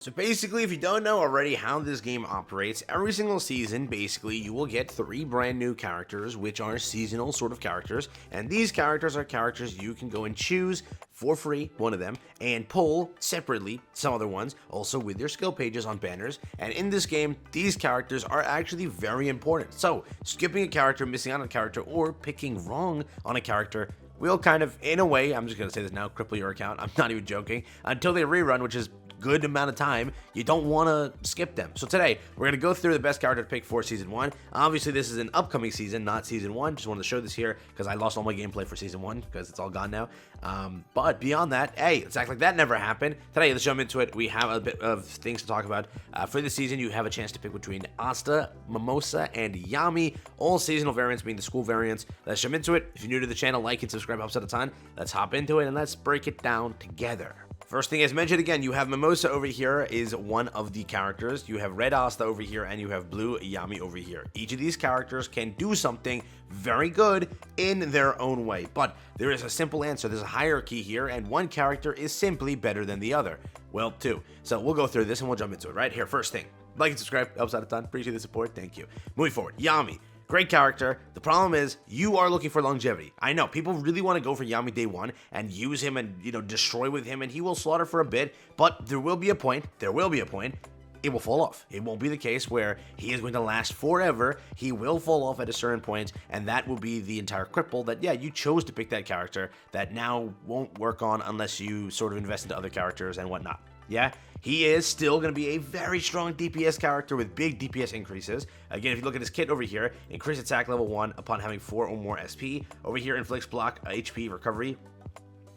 So basically, if you don't know already how this game operates, every single season, basically, you will get 3 brand new characters, which are seasonal sort of characters, and these characters are characters you can go and choose for free, one of them, and pull separately some other ones, also with your skill pages on banners, and in this game, these characters are actually very important. So, skipping a character, missing out on a character, or picking wrong on a character will kind of, in a way, I'm just going to say this now, cripple your account. I'm not even joking, until they rerun, which is good amount of time. You don't want to skip them. So today we're going to go through the best character to pick for season 1. Obviously this is an upcoming season, not season 1. Just wanted to show this here because I lost all my gameplay for season 1 because it's all gone now. But beyond that, hey, let's act like that never happened. Today, let's jump into it. We have a bit of things to talk about. For this season, you have a chance to pick between Asta, Mimosa, and Yami. All seasonal variants being the school variants. Let's jump into it. If you're new to the channel, like and subscribe helps out a ton. Let's hop into it and let's break it down together. First thing, as mentioned again, you have Mimosa over here is one of the characters. You have Red Asta over here, and you have Blue Yami over here. Each of these characters can do something very good in their own way, but there is a simple answer. There's a hierarchy here, and one character is simply better than the other. Well, two. So we'll go through this and we'll jump into it right here. First thing, like and subscribe helps out a ton. Appreciate the support. Thank you. Moving forward, Yami. Great character. The problem is you are looking for longevity. I know people really want to go for Yami day 1 and use him and, destroy with him, and he will slaughter for a bit, but there will be a point, it will fall off. It won't be the case where he is going to last forever. He will fall off at a certain point, and that will be the entire cripple that, yeah, you chose to pick that character that now won't work on unless you sort of invest into other characters and whatnot. Yeah, he is still going to be a very strong DPS character with big DPS increases. Again, if you look at his kit over here, increase attack level 1 upon having 4 or more SP. Over here, inflicts block HP recovery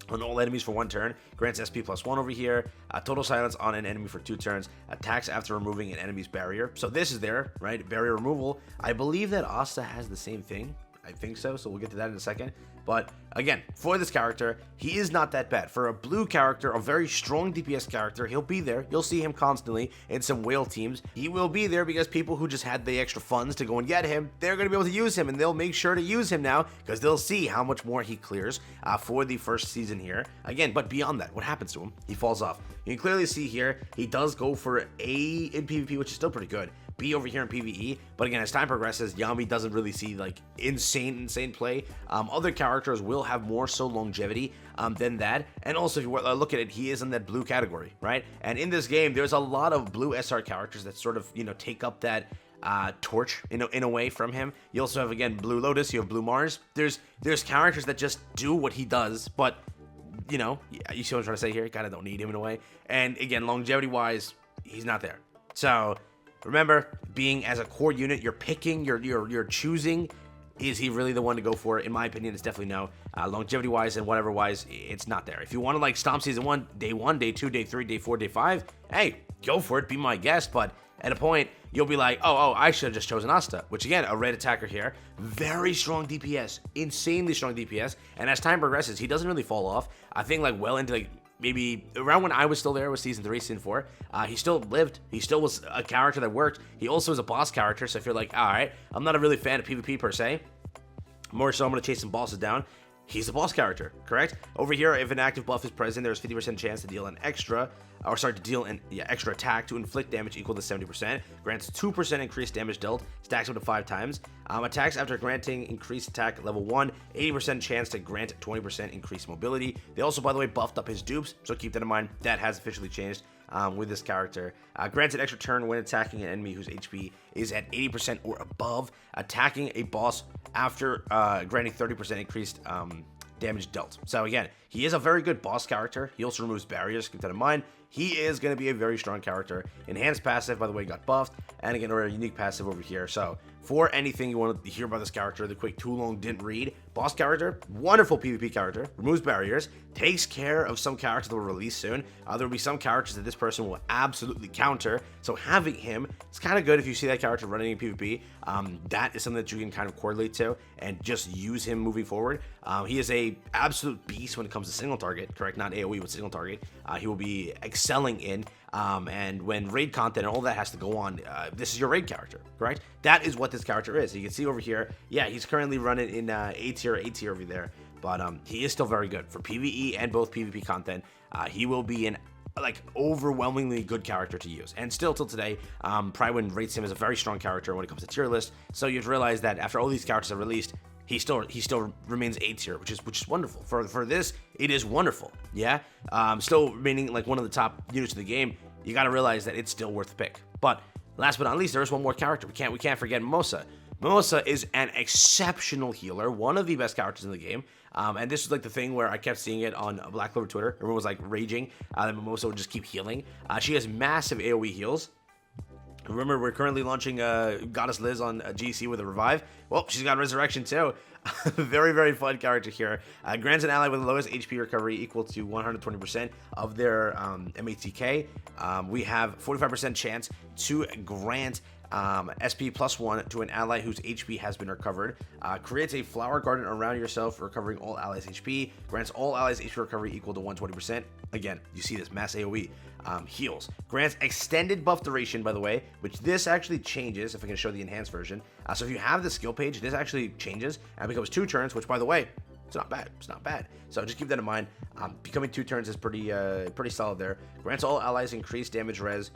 on all enemies for 1 turn, grants SP plus 1 over here, total silence on an enemy for 2 turns, attacks after removing an enemy's barrier. So this is there, right? Barrier removal. I believe that Asta has the same thing. I think so we'll get to that in a second. But again, for this character, he is not that bad. For a blue character, a very strong DPS character, he'll be there. You'll see him constantly in some whale teams. He will be there because people who just had the extra funds to go and get him, they're going to be able to use him, and they'll make sure to use him now because they'll see how much more he clears for the first season here. Again, but beyond that, what happens to him? He falls off. You can clearly see here, he does go for A in PvP, which is still pretty good. B over here in PvE, but again, as time progresses, Yami doesn't really see like insane play. Other characters will have more so longevity than that, and also if you look at it, he is in that blue category, right? And in this game, there's a lot of blue SR characters that sort of take up that torch in a way from him. You also have, again, Blue Lotus, you have Blue Mars. There's characters that just do what he does, but you see what I'm trying to say here? You kind of don't need him in a way. And again, longevity wise, he's not there. So remember, being as a core unit, you're picking, you're choosing. Is he really the one to go for? In my opinion, it's definitely no. Longevity wise and whatever wise, it's not there. If you want to like stomp season 1, day 1, day 2, day 3, day 4, day 5, hey, go for it. Be my guest. But at a point, you'll be like, oh, I should have just chosen Asta, which again, a red attacker here, very strong DPS, insanely strong DPS. And as time progresses, he doesn't really fall off. I think like well into like maybe around when I was still there with season 3, season 4, he still lived. He still was a character that worked. He also was a boss character, so if you're like, all right, I'm not a really fan of PvP per se, more so I'm going to chase some bosses down, he's a boss character, correct? Over here, if an active buff is present, there's 50% chance to deal an extra, extra attack to inflict damage equal to 70%, grants 2% increased damage dealt, stacks up to 5 times, attacks after granting increased attack level 1, 80% chance to grant 20% increased mobility. They also, by the way, buffed up his dupes, so keep that in mind. That has officially changed with this character. Grants an extra turn when attacking an enemy whose HP is at 80% or above, attacking a boss after granting 30% increased damage dealt. So again, he is a very good boss character. He also removes barriers, keep that in mind. He is going to be a very strong character. Enhanced passive, by the way, got buffed, and again, a unique passive over here. So for anything you want to hear about this character, the quick too long didn't read. Boss character, wonderful PvP character, removes barriers, takes care of some characters that will release soon. There will be some characters that this person will absolutely counter, so having him, it's kind of good if you see that character running in PvP. That is something that you can kind of correlate to and just use him moving forward. He is a absolute beast when it comes to single target, correct? Not AoE with single target. He will be excelling in, and when raid content and all that has to go on, this is your raid character, correct? That is what this character is. You can see over here, yeah, he's currently running in A tier over there, but he is still very good for PvE and both PvP content. He will be an like overwhelmingly good character to use, and still till today, Prywin rates him as a very strong character when it comes to tier list. So you've realized that after all these characters are released, he still remains A tier, which is wonderful. For this, it is wonderful. Yeah, still remaining like one of the top units of the game. You got to realize that it's still worth the pick. But last but not least, there is one more character. We can't forget Mimosa. Mimosa is an exceptional healer, one of the best characters in the game. And this was like the thing where I kept seeing it on Black Clover Twitter. Everyone was like raging that Mimosa would just keep healing. She has massive AoE heals. Remember, we're currently launching Goddess Liz on GC with a revive. Well, she's got Resurrection too. Very, very fun character here. Grants an ally with the lowest HP recovery equal to 120% of their MATK. We have 45% chance to grant SP +1 to an ally whose HP has been recovered. Creates a flower garden around yourself, recovering all allies' HP. Grants all allies' HP recovery equal to 120%. Again, you see this mass AoE. Heals. Grants extended buff duration, by the way, which this actually changes if I can show the enhanced version. So if you have the skill page, this actually changes and becomes 2 turns, which, by the way, it's not bad. It's not bad. So just keep that in mind. Becoming 2 turns is pretty solid there. Grants all allies increased damage res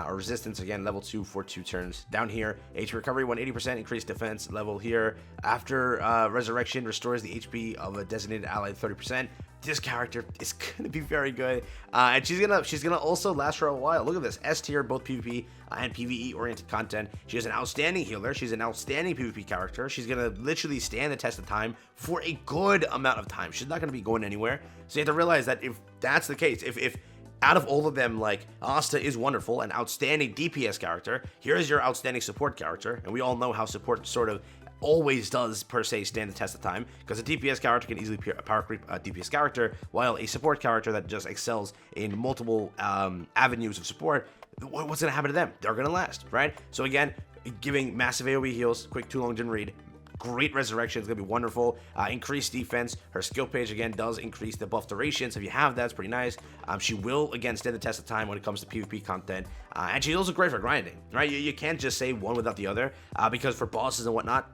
or resistance, again, level 2 for 2 turns. Down here, HP recovery 180%, increased defense level here. After resurrection, restores the HP of a designated ally 30%. This character is gonna be very good, and she's gonna also last for a while. Look at this, S tier, both PvP and PvE oriented content. She is an outstanding healer. She's an outstanding PvP character. She's gonna literally stand the test of time for a good amount of time. She's not gonna be going anywhere. So you have to realize that if that's the case, if out of all of them, like, Asta is wonderful, an outstanding DPS character. Here's your outstanding support character, and we all know how support sort of always does, per se, stand the test of time, because a DPS character can easily power creep a DPS character, while a support character that just excels in multiple avenues of support, what's going to happen to them? They're going to last, right? So again, giving massive AoE heals, quick too long didn't read. Great resurrection, it's gonna be wonderful. Increased defense. Her skill page again does increase the buff duration, so if you have that, it's pretty nice. She will again stand the test of time when it comes to PvP content, and she's also great for grinding, right? You can't just say one without the other, because for bosses and whatnot,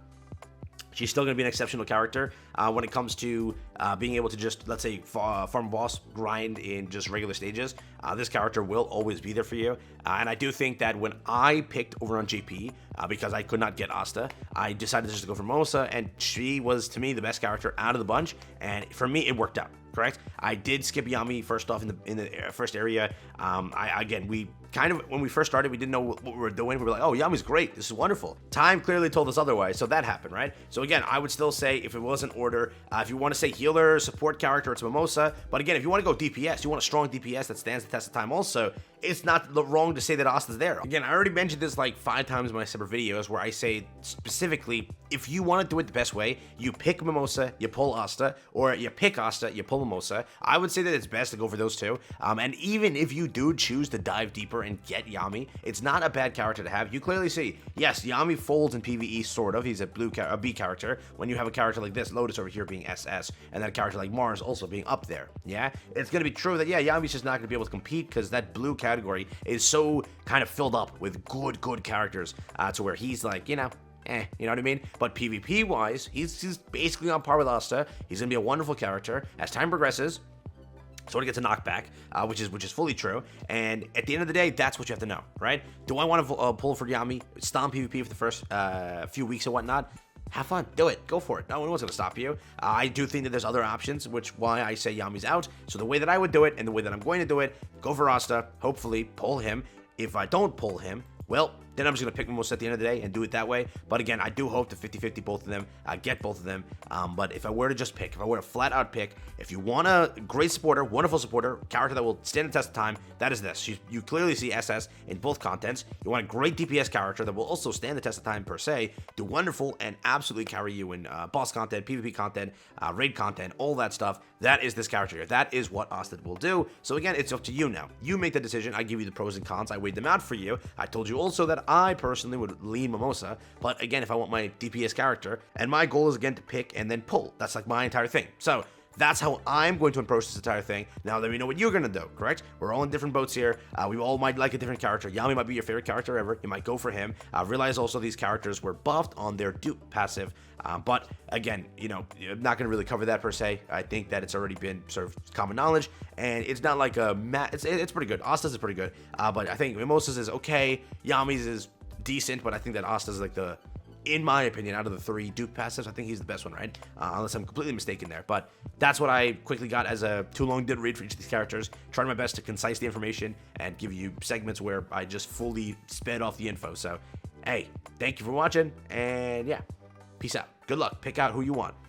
she's still going to be an exceptional character when it comes to being able to just, let's say, farm boss, grind in just regular stages. This character will always be there for you. And I do think that when I picked over on JP, because I could not get Asta, I decided just to go for Mimosa, and she was, to me, the best character out of the bunch. And for me, it worked out. Correct. I did skip Yami first off in the first area. We kind of, when we first started, we didn't know what we were doing. We were like, oh, Yami's great. This is wonderful. Time clearly told us otherwise, so that happened, right? So again, I would still say, if it was in order, if you want to say healer, support character, it's Mimosa. But again, if you want to go DPS, you want a strong DPS that stands the test of time also, it's not wrong to say that Asta's there. Again, I already mentioned this like 5 times in my separate videos, where I say specifically, if you want to do it the best way, you pick Mimosa, you pull Asta, or you pick Asta, you pull Mimosa. I would say that it's best to go for those two. And even if you do choose to dive deeper and get Yami, it's not a bad character to have. You clearly see, yes, Yami folds in PvE, sort of. He's a B character. When you have a character like this, Lotus over here being SS, and then a character like Mars also being up there. Yeah, it's gonna be true that, yeah, Yami's just not gonna be able to compete because that blue category is so kind of filled up with good characters to where he's like, you know what I mean? But PvP wise, he's basically on par with Asta. He's gonna be a wonderful character as time progresses. Sort of gets a knockback, which is fully true. And at the end of the day, that's what you have to know, right? Do I want to pull for Yami, stomp PvP for the first few weeks and whatnot? Have fun, do it, go for it. No one's gonna stop you. I do think that there's other options, which why I say Yami's out. So the way that I would do it, and the way that I'm going to do it, go for Asta, hopefully pull him. If I don't pull him, well, then I'm just going to pick Mimosa at the end of the day and do it that way. But again, I do hope to 50-50 both of them, get both of them. But if I were to just pick, if I were to flat out pick, if you want a great supporter, wonderful supporter, character that will stand the test of time, that is this. You clearly see SS in both contents. You want a great DPS character that will also stand the test of time per se, do wonderful and absolutely carry you in boss content, PvP content, raid content, all that stuff. That is this character here. That is what Asta will do. So again, it's up to you now. You make the decision. I give you the pros and cons. I weighed them out for you. I told you also that I personally would lean Mimosa, but again, if I want my DPS character, and my goal is again to pick and then pull. That's like my entire thing. So That's how I'm going to approach this entire thing. Now let me know what you're going to do, correct? We're all in different boats here. We all might like a different character. Yami might be your favorite character ever. You might go for him. Realize also these characters were buffed on their dupe passive. But again, you know, I'm not going to really cover that per se. I think that it's already been sort of common knowledge, and it's not like a it's pretty good. Asta's is pretty good, but I think Mimosa's is okay. Yami's is decent, but I think that Asta's is like in my opinion, out of the 3 dupe passives, I think he's the best one, right? Unless I'm completely mistaken there. But that's what I quickly got as a too long didn't read for each of these characters. Tried my best to concise the information and give you segments where I just fully sped off the info. So, hey, thank you for watching, and yeah, peace out. Good luck. Pick out who you want.